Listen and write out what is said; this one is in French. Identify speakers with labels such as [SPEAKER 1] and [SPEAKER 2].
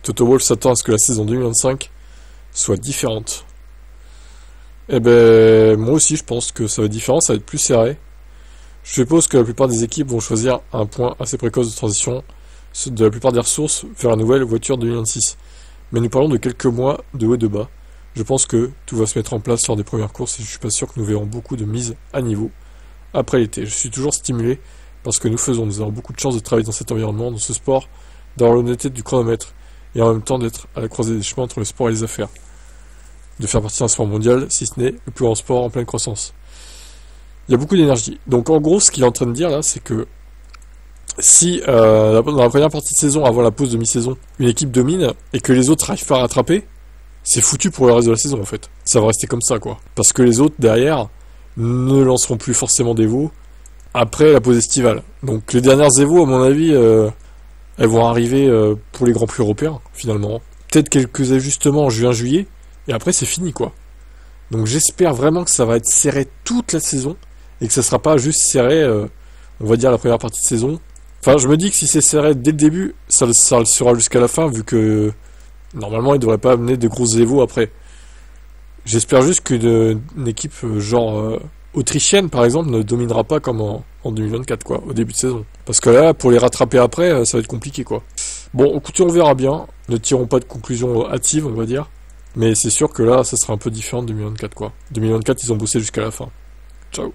[SPEAKER 1] Toto Wolff s'attend à ce que la saison 2025 soit différente. Eh ben, moi aussi, je pense que ça va être différent, ça va être plus serré. Je suppose que la plupart des équipes vont choisir un point assez précoce de transition de la plupart des ressources vers la nouvelle voiture 2026. Mais nous parlons de quelques mois de haut et de bas. Je pense que tout va se mettre en place lors des premières courses et je suis pas sûr que nous verrons beaucoup de mises à niveau après l'été. Je suis toujours stimulé parce que nous avons beaucoup de chance de travailler dans cet environnement, dans ce sport, d'avoir l'honnêteté du chronomètre et en même temps d'être à la croisée des chemins entre le sport et les affaires. De faire partie d'un sport mondial, si ce n'est le plus grand sport en pleine croissance. Il y a beaucoup d'énergie. Donc en gros, ce qu'il est en train de dire là, c'est que si dans la première partie de saison, avant la pause de mi-saison, une équipe domine et que les autres n'arrivent pas à rattraper, c'est foutu pour le reste de la saison en fait. Ça va rester comme ça quoi. Parce que les autres derrière ne lanceront plus forcément des veaux après la pause estivale. Donc les dernières évos, à mon avis, elles vont arriver pour les Grands Prix européens finalement. Peut-être quelques ajustements en juin-juillet et après c'est fini quoi. Donc j'espère vraiment que ça va être serré toute la saison et que ça sera pas juste serré, on va dire la première partie de saison. Enfin, je me dis que si c'est serré dès le début, ça le sera jusqu'à la fin vu que normalement il devrait pas amener de grosses évos après. J'espère juste qu'une équipe genre autrichienne par exemple ne dominera pas comme en 2024 quoi, au début de saison. Parce que là, pour les rattraper après, ça va être compliqué quoi. Bon, écoutez, on verra bien. Ne tirons pas de conclusion hâtive, on va dire. Mais c'est sûr que là, ça sera un peu différent de 2024 quoi. 2024, ils ont bossé jusqu'à la fin. Ciao.